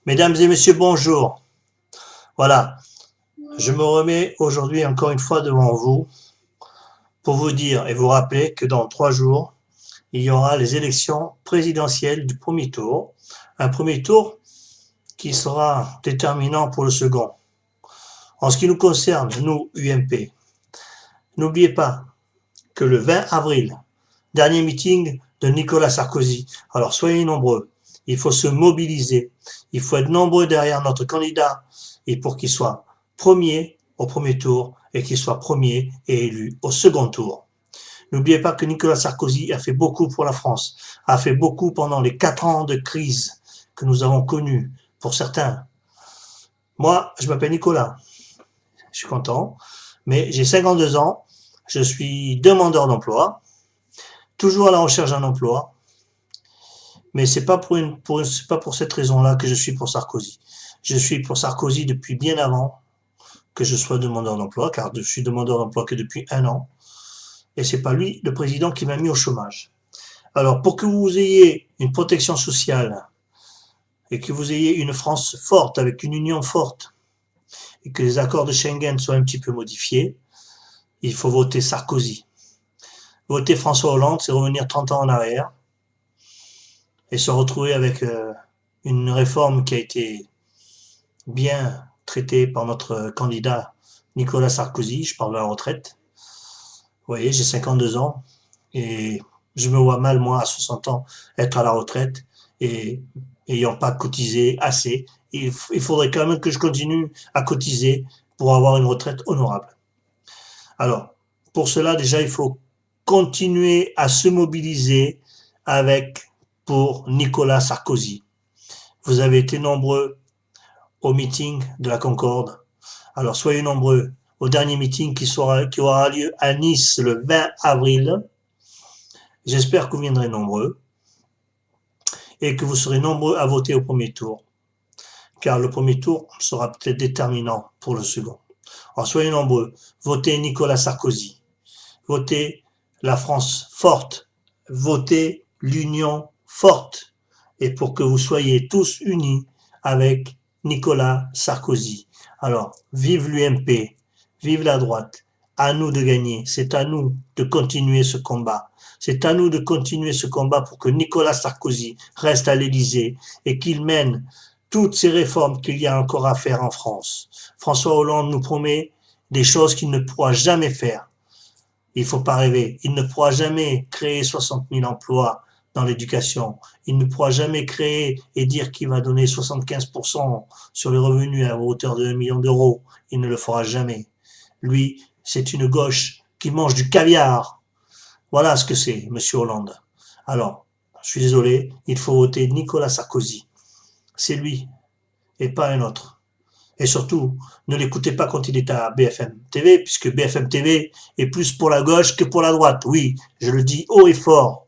Mesdames et messieurs, bonjour. Voilà, je me remets aujourd'hui encore une fois devant vous pour vous dire et vous rappeler que dans 3 jours, il y aura les élections présidentielles du premier tour. Un premier tour qui sera déterminant pour le second. En ce qui nous concerne, nous, UMP, n'oubliez pas que le 20 avril, dernier meeting de Nicolas Sarkozy. Alors soyez nombreux. Il faut se mobiliser. Il faut être nombreux derrière notre candidat et pour qu'il soit premier au premier tour et qu'il soit premier et élu au second tour. N'oubliez pas que Nicolas Sarkozy a fait beaucoup pour la France, a fait beaucoup pendant les 4 ans de crise que nous avons connus pour certains. Moi, je m'appelle Nicolas. Je suis content, mais j'ai 52 ans. Je suis demandeur d'emploi, toujours à la recherche d'un emploi, mais c'est pas c'est pas pour cette raison-là que je suis pour Sarkozy. Je suis pour Sarkozy depuis bien avant que je sois demandeur d'emploi, car je suis demandeur d'emploi que depuis 1 an, et c'est pas lui le président qui m'a mis au chômage. Alors pour que vous ayez une protection sociale et que vous ayez une France forte avec une union forte et que les accords de Schengen soient un petit peu modifiés, il faut voter Sarkozy. Voter François Hollande, c'est revenir 30 ans en arrière et se retrouver avec une réforme qui a été bien traitée par notre candidat Nicolas Sarkozy. Je parle de la retraite. Vous voyez, j'ai 52 ans et je me vois mal, moi, à 60 ans, être à la retraite et ayant pas cotisé assez. Il faudrait quand même que je continue à cotiser pour avoir une retraite honorable. Alors, pour cela, déjà, il faut continuer à se mobiliser avec pour Nicolas Sarkozy. Vous avez été nombreux au meeting de la Concorde. Alors, soyez nombreux au dernier meeting qui aura lieu à Nice le 20 avril. J'espère que vous viendrez nombreux et que vous serez nombreux à voter au premier tour, car le premier tour sera peut-être déterminant pour le second. Alors, soyez nombreux. Votez Nicolas Sarkozy. Votez la France forte. Votez l'Union forte. Et pour que vous soyez tous unis avec Nicolas Sarkozy. Alors, vive l'UMP, vive la droite. À nous de gagner. C'est à nous de continuer ce combat. C'est à nous de continuer ce combat pour que Nicolas Sarkozy reste à l'Élysée et qu'il mène toutes ces réformes qu'il y a encore à faire en France. François Hollande nous promet des choses qu'il ne pourra jamais faire. Il ne faut pas rêver. Il ne pourra jamais créer 60 000 emplois dans l'éducation. Il ne pourra jamais créer et dire qu'il va donner 75% sur les revenus à hauteur de 1 million d'euros. Il ne le fera jamais. Lui, c'est une gauche qui mange du caviar. Voilà ce que c'est, monsieur Hollande. Alors, je suis désolé, il faut voter Nicolas Sarkozy. C'est lui et pas un autre. Et surtout, ne l'écoutez pas quand il est à BFM TV, puisque BFM TV est plus pour la gauche que pour la droite. Oui, je le dis haut et fort.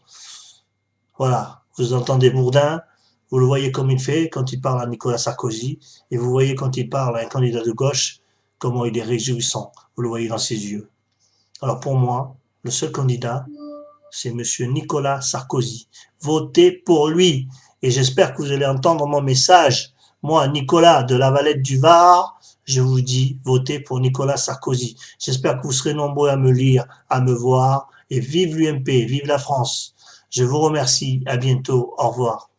Voilà, vous entendez Bourdin, vous le voyez comme il fait quand il parle à Nicolas Sarkozy, et vous voyez quand il parle à un candidat de gauche, comment il est réjouissant. Vous le voyez dans ses yeux. Alors pour moi, le seul candidat, c'est monsieur Nicolas Sarkozy. Votez pour lui. Et j'espère que vous allez entendre mon message. Moi, Nicolas de la Valette du Var, je vous dis, votez pour Nicolas Sarkozy. J'espère que vous serez nombreux à me lire, à me voir. Et vive l'UMP, vive la France. Je vous remercie. À bientôt. Au revoir.